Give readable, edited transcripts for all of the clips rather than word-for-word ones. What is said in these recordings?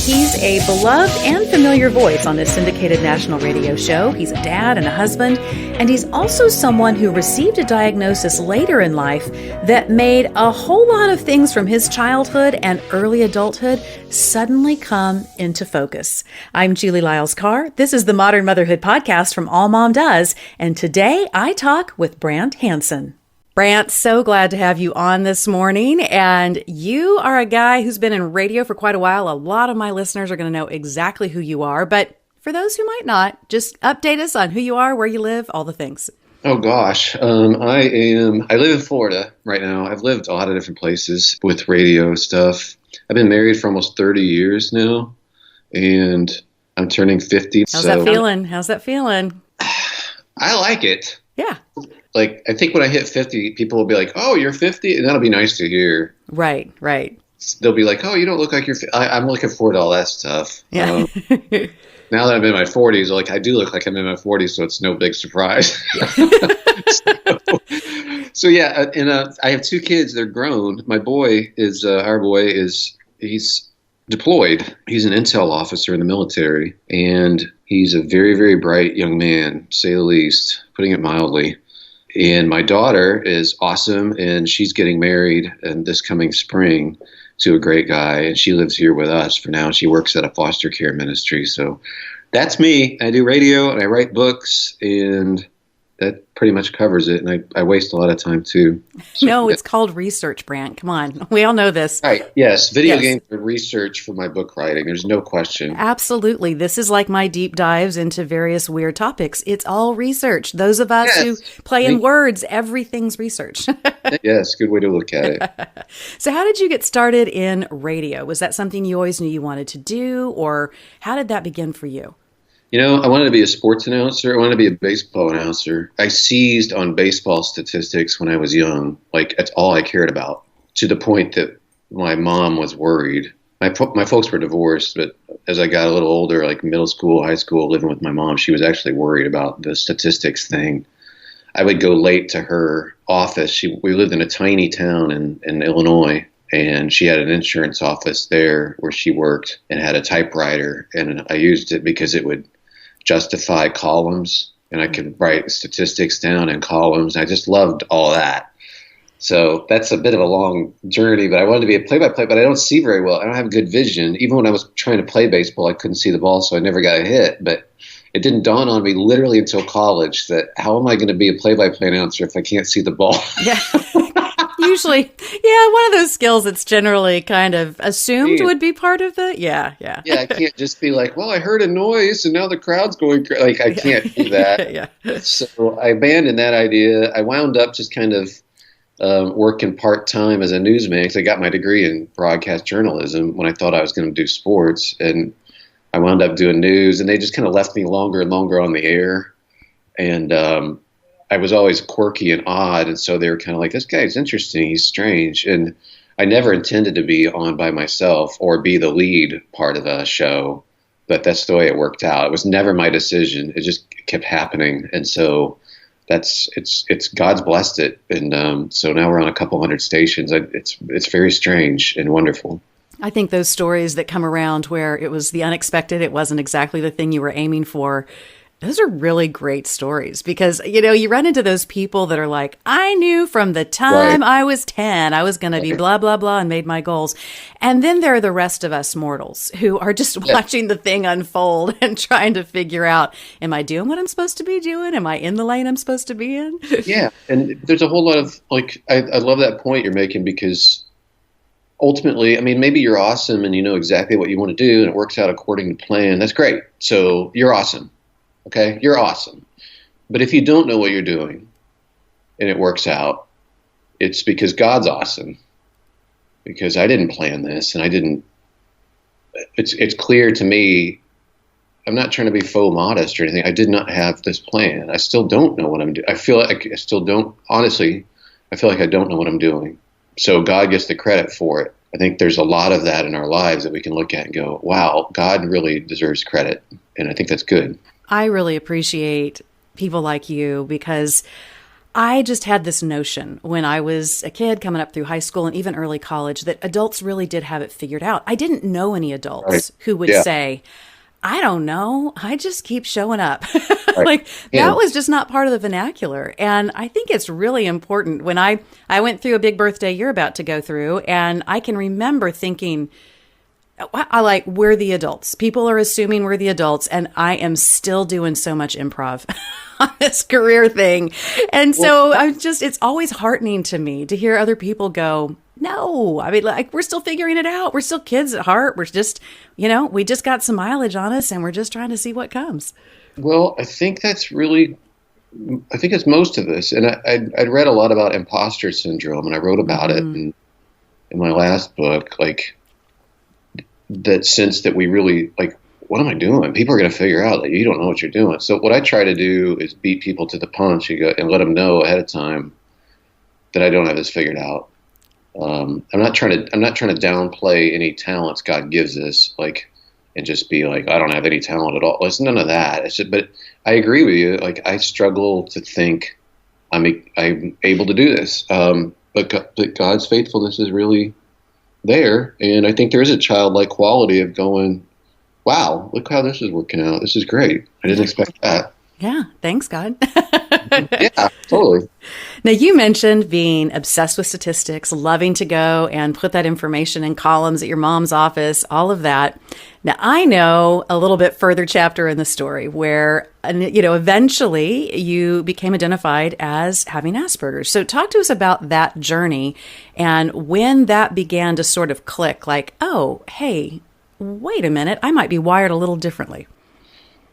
He's a beloved and familiar voice on this syndicated national radio show. He's a dad and a husband, and he's also someone who received a diagnosis later in life that made a whole lot of things from his childhood and early adulthood suddenly come into focus. I'm Julie Lyles Carr. This is the Modern Motherhood Podcast from All Mom Does, and today I talk with Brant Hansen. Brant, so glad to have you on this morning. And you are a guy who's been in radio for quite a while. A lot of my listeners are going to know exactly who you are. But for those who might not, just update us on who you are, where you live, all the things. Oh, gosh. I live in Florida right now. I've lived a lot of different places with radio stuff. I've been married for almost 30 years now, and I'm turning 50. How's that feeling? I like it. Yeah. Like, I think when I hit 50, people will be like, oh, you're 50? And that'll be nice to hear. Right. They'll be like, oh, you don't look like you're 50. I'm looking forward to all that stuff. Yeah. Now that I'm in my 40s, like, I do look like I'm in my 40s, so it's no big surprise. So yeah, and I have two kids. They're grown. My boy is, he's deployed. He's an intel officer in the military, and he's a very, very bright young man, to say the least, putting it mildly. And my daughter is awesome, and she's getting married this coming spring to a great guy, and she lives here with us for now. She works at a foster care ministry. So that's me. I do radio, and I write books, and that pretty much covers it. And I waste a lot of time, too. So, no, it's called research, Brant. Come on. We all know this. Right. Yes. Video games are research for my book writing. There's no question. Absolutely. This is like my deep dives into various weird topics. It's all research. Those of us who play in words, everything's research. Yes. Good way to look at it. So how did you get started in radio? Was that something you always knew you wanted to do, or how did that begin for you? You know, I wanted to be a sports announcer. I wanted to be a baseball announcer. I seized on baseball statistics when I was young. Like, that's all I cared about, to the point that my mom was worried. My folks were divorced, but as I got a little older, like middle school, high school, living with my mom, she was actually worried about the statistics thing. I would go late to her office. We lived in a tiny town in Illinois, and she had an insurance office there where she worked and had a typewriter, and I used it because it would justify columns, and I could write statistics down in columns. I just loved all that. So that's a bit of a long journey, but I wanted to be a play-by-play, but I don't see very well. I don't have good vision. Even when I was trying to play baseball, I couldn't see the ball, so I never got a hit. But it didn't dawn on me literally until college that how am I going to be a play-by-play announcer if I can't see the ball? Yeah. Usually, one of those skills that's generally kind of assumed would be part of the, Yeah, I can't just be like, well, I heard a noise and now the crowd's going crazy. Like, I can't do that. Yeah. So I abandoned that idea. I wound up just kind of working part-time as a newsman, because I got my degree in broadcast journalism when I thought I was going to do sports. And I wound up doing news, and they just kind of left me longer and longer on the air. And I was always quirky and odd, and so they were kind of like, this guy's interesting, he's strange. And I never intended to be on by myself or be the lead part of a show, but that's the way it worked out. It was never my decision. It just kept happening. And so it's God's blessed it. And so now we're on a couple hundred stations. It's very strange and wonderful. I think those stories that come around where it was the unexpected, it wasn't exactly the thing you were aiming for, those are really great stories, because, you run into those people that are like, I knew from the time I was 10, I was going to be blah, blah, blah, and made my goals. And then there are the rest of us mortals who are just watching the thing unfold and trying to figure out, am I doing what I'm supposed to be doing? Am I in the lane I'm supposed to be in? Yeah. And there's a whole lot of, like, I love that point you're making, because ultimately, I mean, maybe you're awesome and you know exactly what you want to do and it works out according to plan. That's great. So you're awesome. Okay, you're awesome. But if you don't know what you're doing and it works out, it's because God's awesome. Because I didn't plan this, and it's clear to me, I'm not trying to be faux modest or anything. I did not have this plan. I still don't know what I'm doing. I feel like I still don't, honestly, I feel like I don't know what I'm doing. So God gets the credit for it. I think there's a lot of that in our lives that we can look at and go, wow, God really deserves credit. And I think that's good. I really appreciate people like you, because I just had this notion when I was a kid coming up through high school and even early college that adults really did have it figured out. I didn't know any adults Right. who would Yeah. say, I don't know, I just keep showing up. Right. Like Yeah. that was just not part of the vernacular. And I think it's really important when I went through a big birthday you're about to go through, and I can remember thinking, we're the adults. People are assuming we're the adults, and I am still doing so much improv on this career thing. And so it's always heartening to me to hear other people go, no, I mean, like, we're still figuring it out. We're still kids at heart. We're just, we just got some mileage on us and we're just trying to see what comes. Well, I think it's most of this. And I'd read a lot about imposter syndrome, and I wrote about it in my last book, like that sense that we really, like, what am I doing? People are going to figure out that you don't know what you're doing. So what I try to do is beat people to the punch and let them know ahead of time that I don't have this figured out. I'm not trying to downplay any talents God gives us, like, and just be like, I don't have any talent at all. It's none of that. But I agree with you. Like, I struggle to think I'm able to do this. But God's faithfulness is really there. And I think there is a childlike quality of going, wow, look how this is working out. This is great. I didn't expect that. Yeah. Thanks, God. Yeah, totally. Now, you mentioned being obsessed with statistics, loving to go and put that information in columns at your mom's office, all of that. Now, I know a little bit further chapter in the story where, eventually you became identified as having Asperger's. So talk to us about that journey and when that began to sort of click, like, oh, hey, wait a minute, I might be wired a little differently.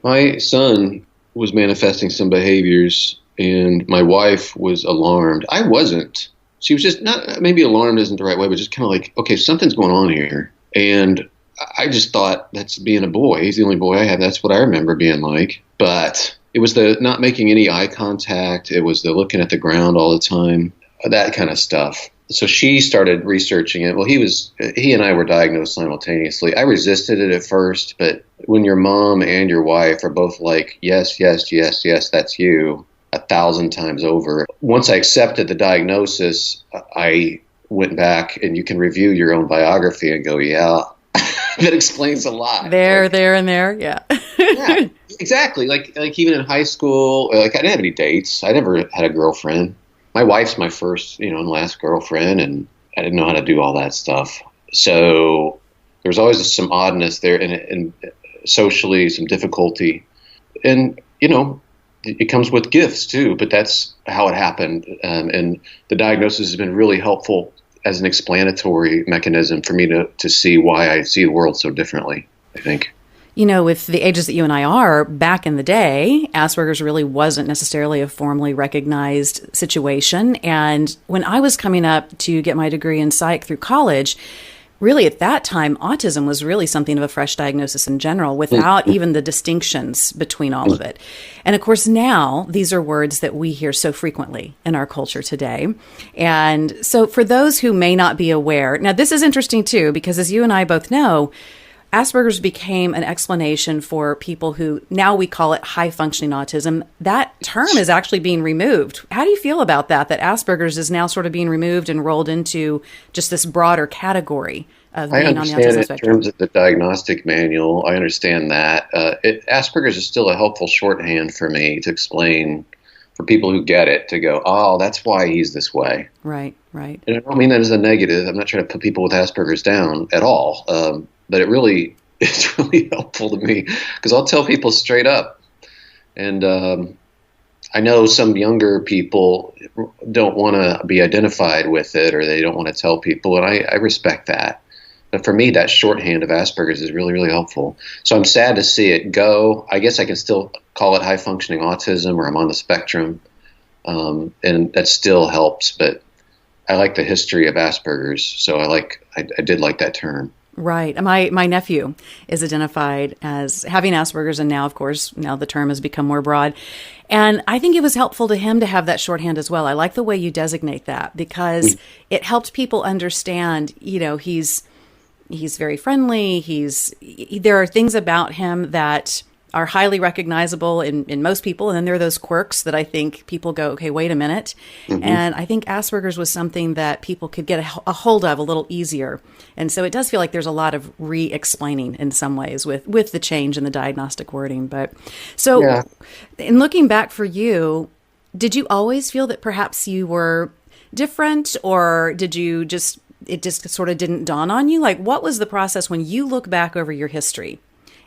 My son was manifesting some behaviors, and my wife was alarmed. I wasn't. She was just not, maybe alarmed isn't the right way, but just kind of like, okay, something's going on here. And I just thought, that's being a boy. He's the only boy I have. That's what I remember being like. But it was the not making any eye contact. It was the looking at the ground all the time, that kind of stuff. So she started researching it. Well, he and I were diagnosed simultaneously. I resisted it at first, but when your mom and your wife are both like, yes, yes, yes, yes, that's you, 1,000 times over. Once I accepted the diagnosis, I went back, and you can review your own biography and go, yeah, that explains a lot. There, and there. Yeah. Yeah, exactly. Like even in high school, like, I didn't have any dates. I never had a girlfriend. My wife's my first, and last girlfriend, and I didn't know how to do all that stuff. So there was always some oddness there, and socially some difficulty. And, it comes with gifts too, but that's how it happened. And the diagnosis has been really helpful as an explanatory mechanism for me to see why I see the world so differently, I think. With the ages that you and I are, back in the day, Asperger's really wasn't necessarily a formally recognized situation. And when I was coming up to get my degree in psych through college, really at that time, autism was really something of a fresh diagnosis in general, without even the distinctions between all of it. And of course, now these are words that we hear so frequently in our culture today. And so for those who may not be aware, now this is interesting too, because as you and I both know, Asperger's became an explanation for people who, now we call it high functioning autism. That term is actually being removed. How do you feel about that Asperger's is now sort of being removed and rolled into just this broader category of being on the autism spectrum? In terms of the diagnostic manual, I understand that. Asperger's is still a helpful shorthand for me to explain for people who get it, to go, oh, that's why he's this way. Right. And I don't mean that as a negative. I'm not trying to put people with Asperger's down at all. But it's really helpful to me, because I'll tell people straight up. And I know some younger people don't want to be identified with it, or they don't want to tell people, and I respect that. But for me, that shorthand of Asperger's is really, really helpful. So I'm sad to see it go. I guess I can still call it high-functioning autism, or I'm on the spectrum, and that still helps. But I like the history of Asperger's, so I did like that term. Right. My nephew is identified as having Asperger's, and now, of course, the term has become more broad. And I think it was helpful to him to have that shorthand as well. I like the way you designate that, because it helped people understand, he's very friendly. There are things about him that are highly recognizable in most people. And then there are those quirks that I think people go, okay, wait a minute. Mm-hmm. And I think Asperger's was something that people could get a hold of a little easier. And so it does feel like there's a lot of re-explaining in some ways with the change in the diagnostic wording. But so in looking back for you, did you always feel that perhaps you were different, or did you it just sort of didn't dawn on you? Like, what was the process when you look back over your history?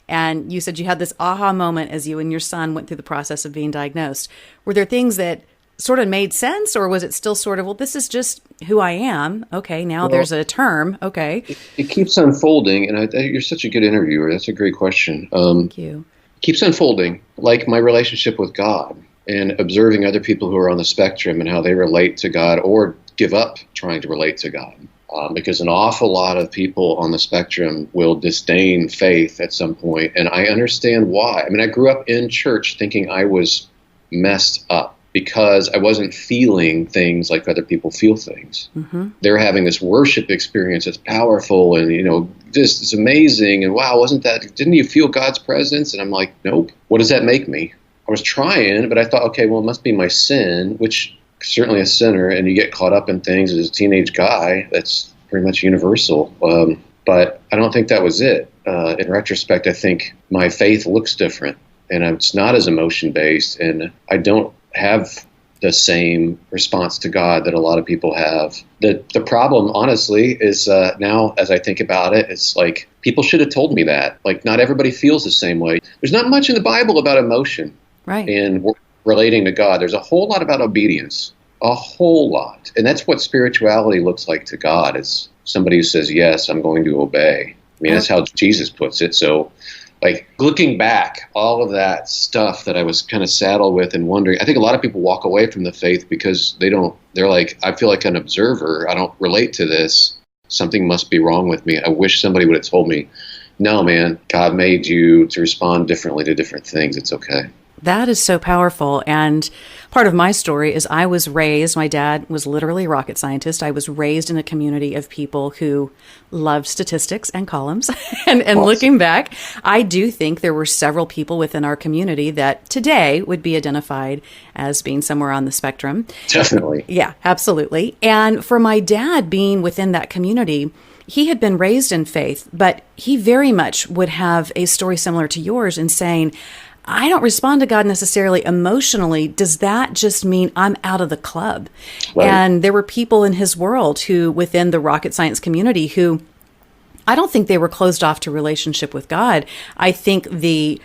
And you said you had this aha moment as you and your son went through the process of being diagnosed. Were there things that sort of made sense, or was it still sort of, well, this is just who I am. Okay, now there's a term. Okay. It keeps unfolding, and you're such a good interviewer. That's a great question. Thank you. It keeps unfolding, like my relationship with God and observing other people who are on the spectrum and how they relate to God or give up trying to relate to God. Because an awful lot of people on the spectrum will disdain faith at some point, and I understand why. I mean, I grew up in church thinking I was messed up because I wasn't feeling things like other people feel things. Mm-hmm. They're having this worship experience that's powerful and, this is amazing, and wow, didn't you feel God's presence? And I'm like, nope. What does that make me? I was trying, but I thought, okay, well, it must be my sin, which certainly a sinner, and you get caught up in things as a teenage guy. That's pretty much universal. But I don't think that was it. In retrospect, I think my faith looks different, and it's not as emotion-based, and I don't have the same response to God that a lot of people have. The problem, honestly, is now as I think about it, it's like people should have told me that. Like, not everybody feels the same way. There's not much in the Bible about emotion. Right. And relating to God. There's a whole lot about obedience, a whole lot. And that's what spirituality looks like to God, is somebody who says, yes, I'm going to obey. I mean, that's how Jesus puts it. So, like, looking back, all of that stuff that I was kind of saddled with and wondering, I think a lot of people walk away from the faith because they're like, I feel like an observer. I don't relate to this. Something must be wrong with me. I wish somebody would have told me, no, man, God made you to respond differently to different things. It's okay. That is so powerful. And part of my story is my dad was literally a rocket scientist. I was raised in a community of people who loved statistics and columns. and awesome. Looking back, I do think there were several people within our community that today would be identified as being somewhere on the spectrum. Definitely. Yeah, absolutely. And for my dad being within that community, he had been raised in faith, but he very much would have a story similar to yours in saying, I don't respond to God necessarily emotionally. Does that just mean I'm out of the club? Right. And there were people in his world who, within the rocket science community, who I don't think they were closed off to relationship with God. I think in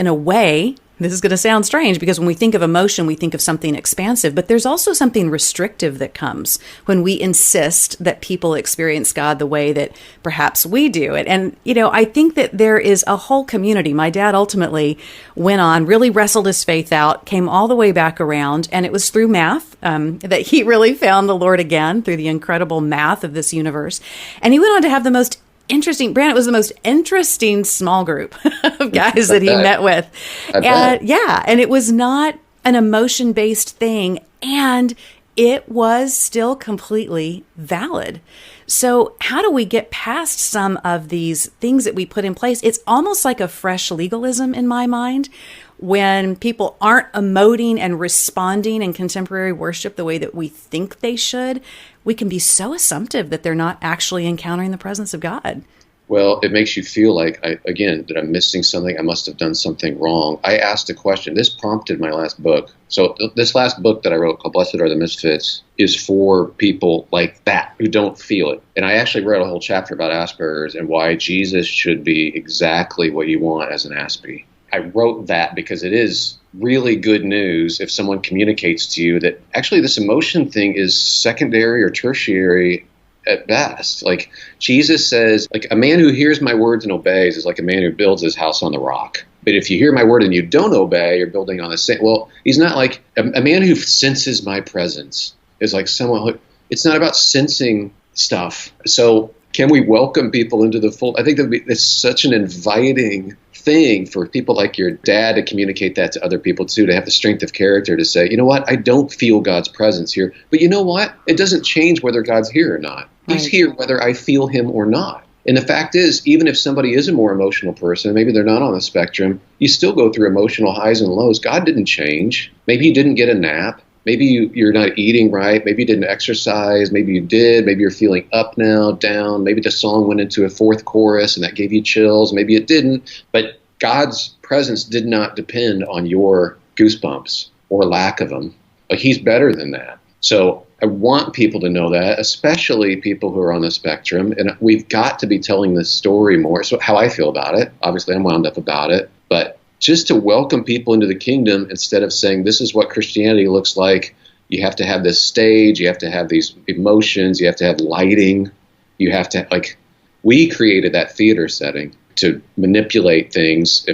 a way, this is going to sound strange because when we think of emotion, we think of something expansive, but there's also something restrictive that comes when we insist that people experience God the way that perhaps we do it. And, I think that there is a whole community. My dad ultimately went on, really wrestled his faith out, came all the way back around, and it was through math that he really found the Lord again, through the incredible math of this universe. And he went on to have the most interesting, Brant, it was the most interesting small group of guys that he met with. And it was not an emotion-based thing, and it was still completely valid. So how do we get past some of these things that we put in place? It's almost like a fresh legalism in my mind, when people aren't emoting and responding in contemporary worship the way that we think they should. We can be so assumptive that they're not actually encountering the presence of God. Well, it makes you feel like, that I'm missing something. I must have done something wrong. I asked a question. This prompted my last book. So this last book that I wrote, called Blessed Are the Misfits, is for people like that who don't feel it. And I actually wrote a whole chapter about Aspergers and why Jesus should be exactly what you want as an Aspie. I wrote that because it is really good news if someone communicates to you that actually this emotion thing is secondary or tertiary at best. Like Jesus says, like, a man who hears my words and obeys is like a man who builds his house on the rock. But if you hear my word and you don't obey, you're building on the same. Well, he's not like a man who senses my presence is like someone who, it's not about sensing stuff. So can we welcome people into the fold? I think it's such an inviting thing for people like your dad to communicate that to other people too, to have the strength of character to say, you know what, I don't feel God's presence here, but you know what? It doesn't change whether God's here or not. He's here whether I feel him or not. And the fact is, even if somebody is a more emotional person, maybe they're not on the spectrum, you still go through emotional highs and lows. God didn't change. Maybe you didn't get a nap. Maybe you're not eating right. Maybe you didn't exercise. Maybe you did. Maybe you're feeling up now, down. Maybe the song went into a fourth chorus and that gave you chills. Maybe it didn't. But God's presence did not depend on your goosebumps or lack of them. Like, he's better than that. So I want people to know that, especially people who are on the spectrum. And we've got to be telling this story more. So how I feel about it, obviously I'm wound up about it, but just to welcome people into the kingdom instead of saying this is what Christianity looks like. You have to have this stage. You have to have these emotions. You have to have lighting. You have to, like, we created that theater setting to manipulate things,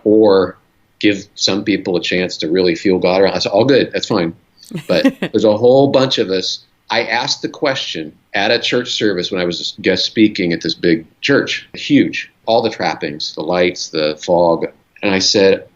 or give some people a chance to really feel God. That's all good. That's fine. But there's a whole bunch of us. I asked the question at a church service when I was guest speaking at this big church, huge, all the trappings, the lights, the fog. And I said,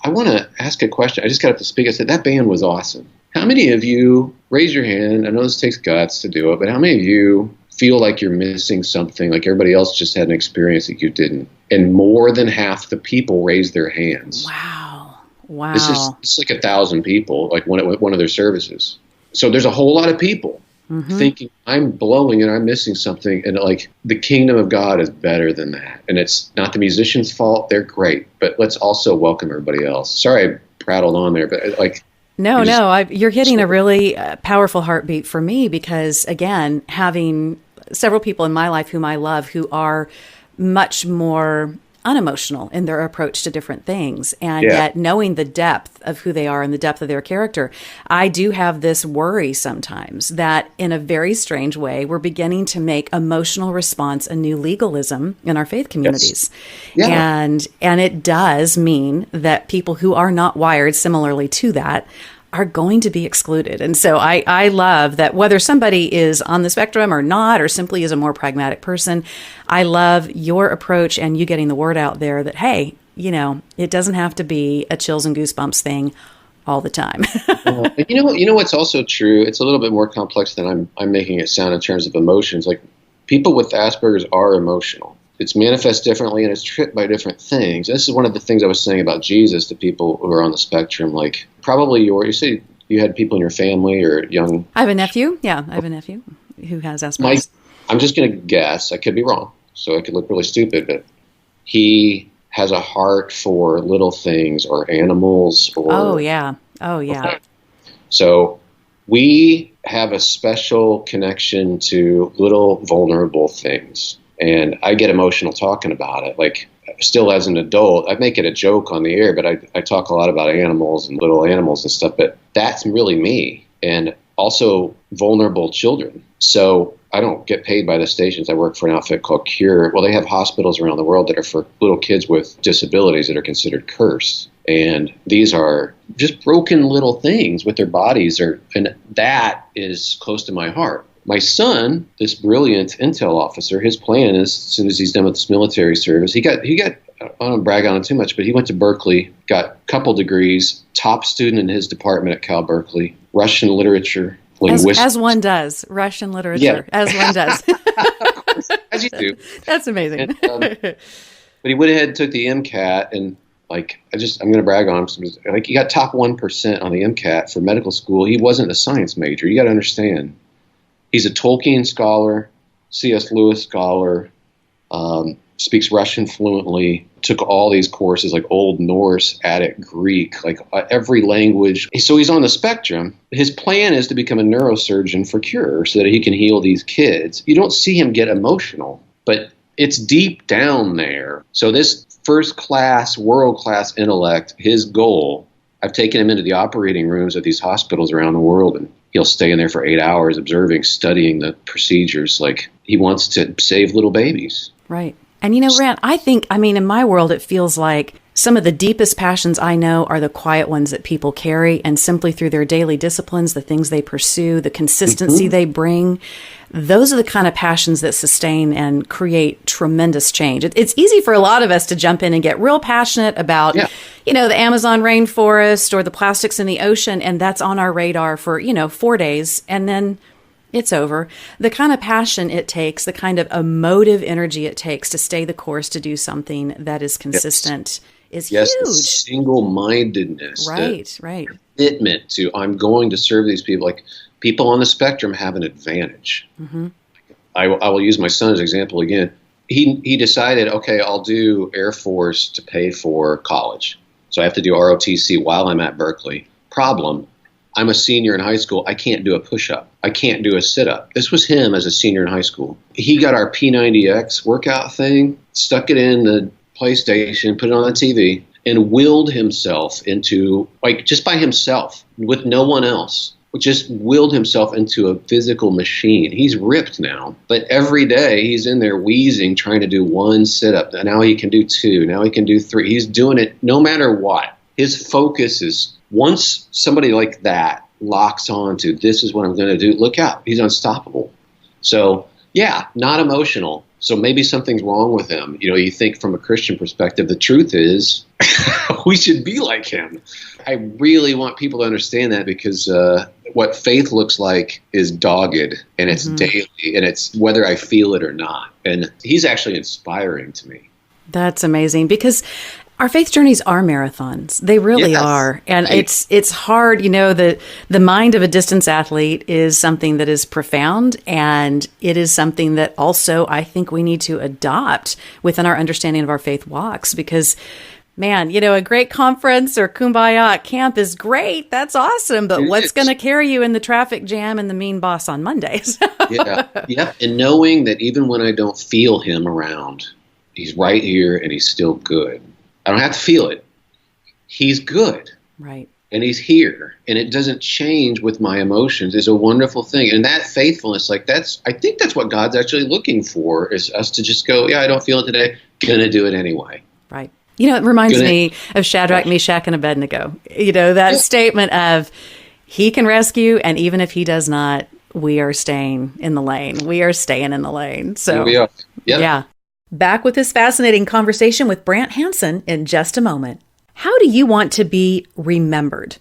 I want to ask a question. I just got up to speak. I said, that band was awesome. How many of you, raise your hand, I know this takes guts to do it, but how many of you feel like you're missing something, like everybody else just had an experience that you didn't? And more than half the people raised their hands. Wow. This is like 1,000 people, like one of their services. So there's a whole lot of people thinking I'm blowing and I'm missing something. And like, the kingdom of God is better than that. And it's not the musicians' fault. They're great. But let's also welcome everybody else. Sorry, I prattled on there, but like. You're hitting a really powerful heartbeat for me because, again, having several people in my life whom I love who are much more unemotional in their approach to different things. And yet knowing the depth of who they are and the depth of their character, I do have this worry sometimes that in a very strange way, we're beginning to make emotional response a new legalism in our faith communities. Yes. Yeah. And it does mean that people who are not wired similarly to that are going to be excluded. And so I love that whether somebody is on the spectrum or not, or simply is a more pragmatic person, I love your approach and you getting the word out there that, hey, it doesn't have to be a chills and goosebumps thing all the time. You know what's also true? It's a little bit more complex than I'm making it sound in terms of emotions. Like, people with Asperger's are emotional. It's manifest differently and it's tripped by different things. This is one of the things I was saying about Jesus to people who are on the spectrum. Like, probably you say you had people in your family or young. I have a nephew. Yeah, I have a nephew who has Asperger's. I'm just going to guess. I could be wrong, so I could look really stupid, but he has a heart for little things or animals. Oh yeah. Okay. So we have a special connection to little vulnerable things. And I get emotional talking about it. Like, still as an adult, I make it a joke on the air, but I talk a lot about animals and little animals and stuff, but that's really me. And also vulnerable children. So I don't get paid by the stations. I work for an outfit called Cure. Well, they have hospitals around the world that are for little kids with disabilities that are considered cursed. And these are just broken little things with their bodies, and that is close to my heart. My son, this brilliant intel officer, his plan is, as soon as he's done with this military service, he got, I don't brag on him too much, but he went to Berkeley, got a couple degrees, top student in his department at Cal Berkeley, Russian literature, linguistics. As one does, Russian literature, as one does. Of course, as you do. That's amazing. But he went ahead and took the MCAT, and I'm going to brag on him. Like, he got top 1% on the MCAT for medical school. He wasn't a science major. You got to understand. He's a Tolkien scholar, C.S. Lewis scholar, speaks Russian fluently, took all these courses like Old Norse, Attic Greek, like every language. So he's on the spectrum. His plan is to become a neurosurgeon for Cure so that he can heal these kids. You don't see him get emotional, but it's deep down there. So this first-class, world-class intellect, his goal, I've taken him into the operating rooms at these hospitals around the world, and he'll stay in there for 8 hours observing, studying the procedures. Like, he wants to save little babies. Right. And Brant, in my world, it feels like some of the deepest passions I know are the quiet ones that people carry, and simply through their daily disciplines, the things they pursue, the consistency they bring, those are the kind of passions that sustain and create tremendous change. It's easy for a lot of us to jump in and get real passionate about, the Amazon rainforest or the plastics in the ocean, and that's on our radar for, 4 days, and then It's over. The kind of passion it takes, the kind of emotive energy it takes to stay the course, to do something that is consistent is yes, huge. The single-mindedness, right. Commitment to, I'm going to serve these people. Like, people on the spectrum have an advantage. Mm-hmm. I will use my son as an example again. He decided, okay, I'll do Air Force to pay for college. So I have to do ROTC while I'm at Berkeley. Problem, I'm a senior in high school. I can't do a push-up. I can't do a sit-up. This was him as a senior in high school. He got our P90X workout thing, stuck it in the PlayStation, put it on the TV, and willed himself into, like, just by himself, with no one else, just willed himself into a physical machine. He's ripped now, but every day he's in there wheezing, trying to do one sit-up. Now he can do two. Now he can do three. He's doing it no matter what. His focus is, once somebody like that locks on to, this is what I'm going to do, look out. He's unstoppable. So, yeah, not emotional. So maybe something's wrong with him. You know, you think from a Christian perspective, the truth is we should be like him. I really want people to understand that, because what faith looks like is dogged, and it's daily, and it's whether I feel it or not. And he's actually inspiring to me. That's amazing, because our faith journeys are marathons. They really are. And it's hard, you know, the mind of a distance athlete is something that is profound, and it is something that also I think we need to adopt within our understanding of our faith walks, because, man, you know, a great conference or kumbaya at camp is great. That's awesome. But what's going to carry you in the traffic jam and the mean boss on Mondays? Yeah. And knowing that even when I don't feel him around, he's right here and he's still good. I don't have to feel it. He's good. Right. And he's here. And it doesn't change with my emotions. It's a wonderful thing. And that faithfulness, like, I think that's what God's actually looking for, is us to just go, yeah, I don't feel it today. Gonna do it anyway. Right. You know, it reminds me of Shadrach, Meshach, and Abednego. You know, that statement of, he can rescue, and even if he does not, we are staying in the lane. We are staying in the lane. So, here we are. Yep. Yeah. Back with this fascinating conversation with Brant Hansen in just a moment. How do you want to be remembered?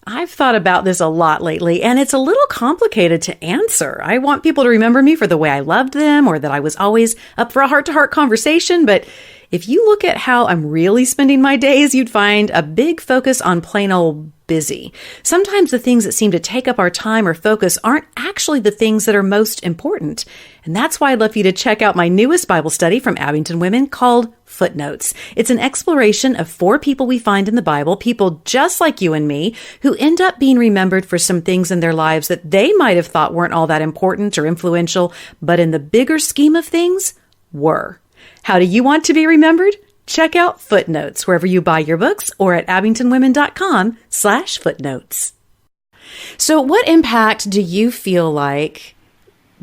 I've thought about this a lot lately, and it's a little complicated to answer. I want people to remember me for the way I loved them, or that I was always up for a heart-to-heart conversation. But if you look at how I'm really spending my days, you'd find a big focus on plain old busy. Sometimes the things that seem to take up our time or focus aren't actually the things that are most important. And that's why I'd love for you to check out my newest Bible study from Abington Women called Footnotes. It's an exploration of 4 people we find in the Bible, people just like you and me, who end up being remembered for some things in their lives that they might have thought weren't all that important or influential, but in the bigger scheme of things, were. How do you want to be remembered? Check out Footnotes wherever you buy your books, or at abingtonwomen.com/footnotes. So what impact do you feel like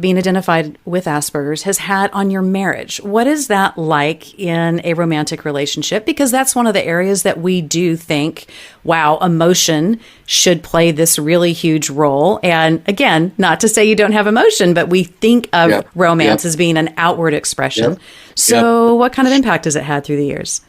being identified with Asperger's has had on your marriage? What is that like in a romantic relationship? Because that's one of the areas that we do think, wow, emotion should play this really huge role. And again, not to say you don't have emotion, but we think of romance as being an outward expression. So what kind of impact has it had through the years?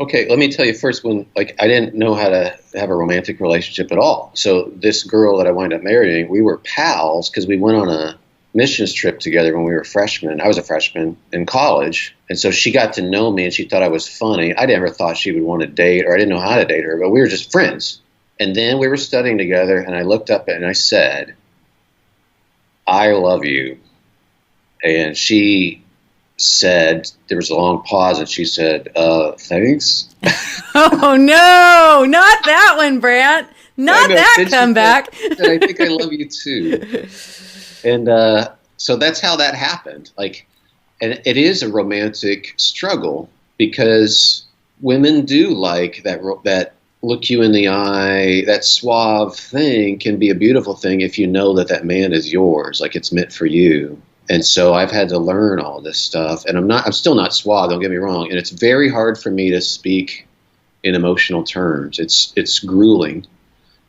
Okay, let me tell you first, when, like, I didn't know how to have a romantic relationship at all. So this girl that I wound up marrying, we were pals because we went on a missions trip together when we were freshmen. I was a freshman in college, and so she got to know me, and she thought I was funny. I never thought she would want to date, or I didn't know how to date her, but we were just friends. And then we were studying together, and I looked up and I said, I love you. And she said, there was a long pause, and she said, thanks. Oh, no, not that one, Brant. Not that comeback. I think I love you too. And so that's how that happened. Like, and it is a romantic struggle, because women do like that look you in the eye, that suave thing can be a beautiful thing if you know that man is yours, like it's meant for you. And so I've had to learn all this stuff, and I'm still not suave, don't get me wrong. And it's very hard for me to speak in emotional terms. It's grueling.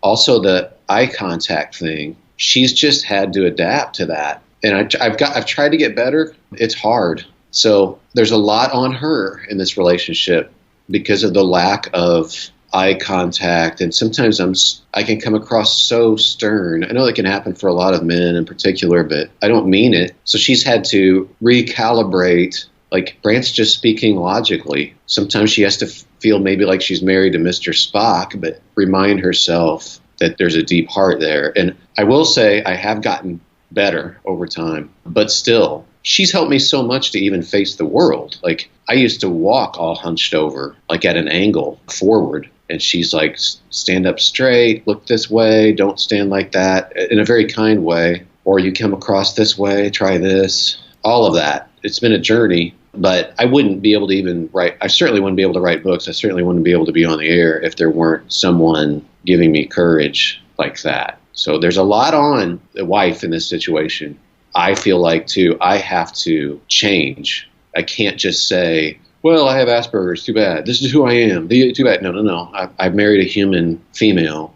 Also, the eye contact thing, she's just had to adapt to that. And I've tried to get better. It's hard. So there's a lot on her in this relationship because of the lack of eye contact, and sometimes I can come across so stern. I know that can happen for a lot of men in particular, but I don't mean it. So she's had to recalibrate. Like, Brant's just speaking logically. Sometimes she has to feel maybe like she's married to Mr. Spock, but remind herself that there's a deep heart there. And I will say I have gotten better over time, but still, she's helped me so much to even face the world. Like, I used to walk all hunched over, like at an angle forward. And she's like, stand up straight, look this way, don't stand like that, in a very kind way. Or you come across this way, try this, all of that. It's been a journey, but I wouldn't be able to even write. I certainly wouldn't be able to write books. I certainly wouldn't be able to be on the air if there weren't someone giving me courage like that. So there's a lot on the wife in this situation. I feel like, too, I have to change. I can't just say, well, I have Aspergers, too bad. This is who I am. Too bad. No. I've married a human female,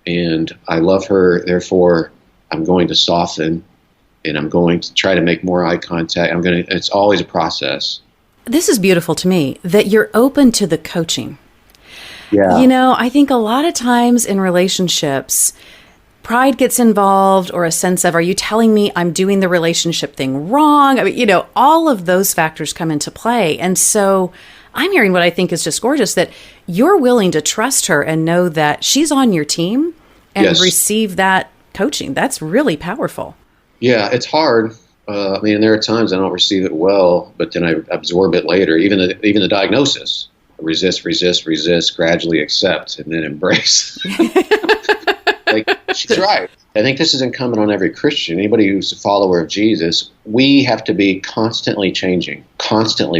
and I love her. Therefore, I'm going to soften, and I'm going to try to make more eye contact. It's always a process. This is beautiful to me, that you're open to the coaching. Yeah. You know, I think a lot of times in relationships, pride gets involved, or a sense of, are you telling me I'm doing the relationship thing wrong? I mean, you know, all of those factors come into play. And so I'm hearing what I think is just gorgeous, that you're willing to trust her and know that she's on your team and receive that coaching. That's really powerful. Yeah, it's hard. I mean, there are times I don't receive it well, but then I absorb it later. Even the diagnosis, resist, gradually accept, and then embrace. Like, she's right. I think this is incumbent on every Christian, anybody who's a follower of Jesus. We have to be constantly changing,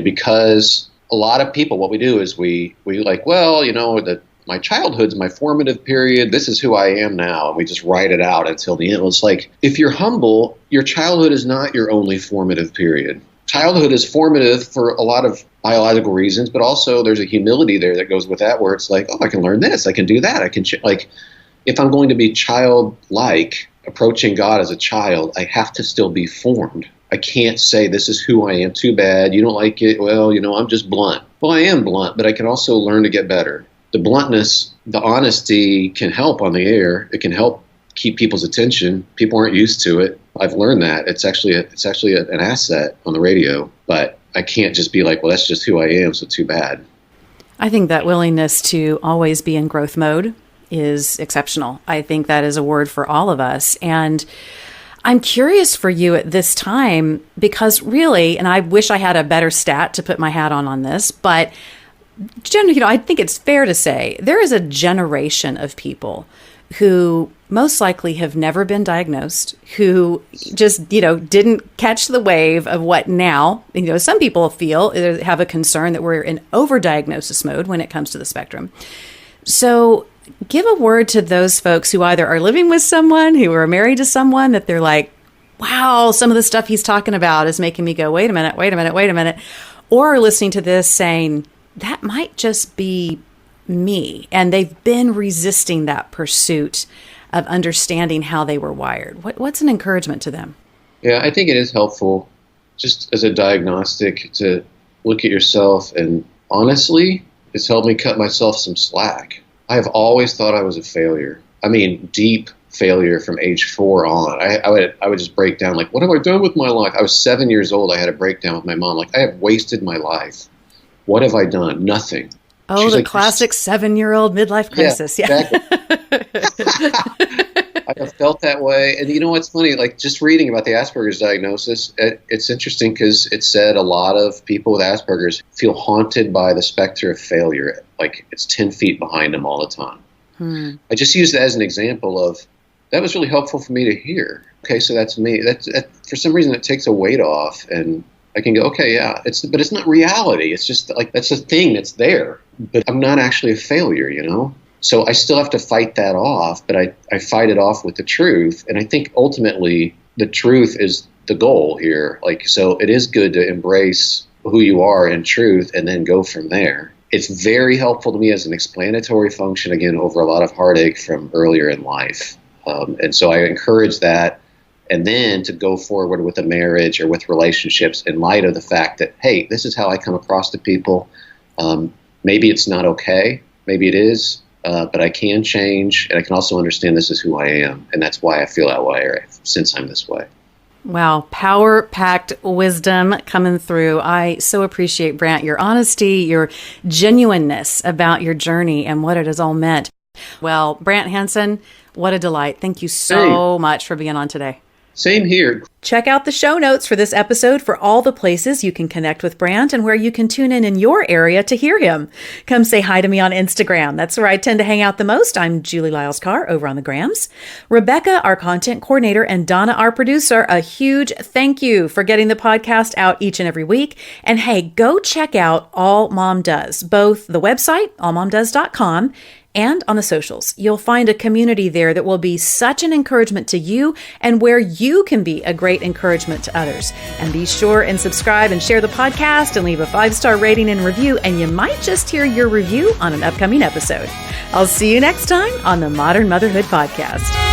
because a lot of people, what we do is we like, well, you know, my childhood's my formative period. This is who I am now. And we just write it out until the end. It's like, if you're humble, your childhood is not your only formative period. Childhood is formative for a lot of biological reasons, but also there's a humility there that goes with that, where it's like, oh, I can learn this, I can do that, I can like. If I'm going to be childlike, approaching God as a child, I have to still be formed. I can't say, this is who I am, too bad, you don't like it, well, you know, I'm just blunt. Well, I am blunt, but I can also learn to get better. The bluntness, the honesty can help on the air. It can help keep people's attention. People aren't used to it. I've learned that. It's actually an asset on the radio, but I can't just be like, well, that's just who I am, so too bad. I think that willingness to always be in growth mode is exceptional. I think that is a word for all of us. And I'm curious for you at this time, because really, and I wish I had a better stat to put my hat on this, but you know, I think it's fair to say there is a generation of people who most likely have never been diagnosed, who just, you know, didn't catch the wave of what now, you know, some people have a concern that we're in overdiagnosis mode when it comes to the spectrum. So give a word to those folks who either are living with someone, who are married to someone, that they're like, wow, some of the stuff he's talking about is making me go, wait a minute, or are listening to this saying, that might just be me. And they've been resisting that pursuit of understanding how they were wired. What's an encouragement to them? Yeah, I think it is helpful just as a diagnostic to look at yourself. And honestly, it's helped me cut myself some slack. I have always thought I was a failure. I mean, deep failure from age 4 on. I would just break down, like, what have I done with my life? I was 7 years old. I had a breakdown with my mom. Like, I have wasted my life. What have I done? Nothing. Oh, she's the like, classic 7-year-old midlife crisis. Yeah. Exactly. I have felt that way. And you know what's funny? Like, just reading about the Asperger's diagnosis, it's interesting because it said a lot of people with Asperger's feel haunted by the specter of failure. Like, it's 10 feet behind them all the time. I just used that as an example of, that was really helpful for me to hear. Okay, so that's me. For some reason, it takes a weight off, and I can go, okay, yeah, but it's not reality. It's just like, that's a thing that's there, but I'm not actually a failure, you know? So I still have to fight that off, but I fight it off with the truth. And I think ultimately the truth is the goal here. Like, so it is good to embrace who you are in truth and then go from there. It's very helpful to me as an explanatory function, again, over a lot of heartache from earlier in life. And so I encourage that. And then to go forward with a marriage or with relationships in light of the fact that, hey, this is how I come across to people. Maybe it's not okay. Maybe it is. but I can change, and I can also understand this is who I am, and that's why I feel that way, or since I'm this way. Wow. Power-packed wisdom coming through. I so appreciate, Brant, your honesty, your genuineness about your journey and what it has all meant. Well, Brant Hansen, what a delight. Thank you so much for being on today. Same here. Check out the show notes for this episode for all the places you can connect with Brant and where you can tune in your area to hear him. Come say hi to me on Instagram. That's where I tend to hang out the most. I'm Julie Lyles Carr over on the Grams. Rebecca, our content coordinator, and Donna, our producer, a huge thank you for getting the podcast out each and every week. And hey, go check out All Mom Does, both the website, allmomdoes.com, and on the socials. You'll find a community there that will be such an encouragement to you and where you can be a great encouragement to others. And be sure and subscribe and share the podcast and leave a 5-star rating and review, and you might just hear your review on an upcoming episode. I'll see you next time on the Modern Motherhood Podcast.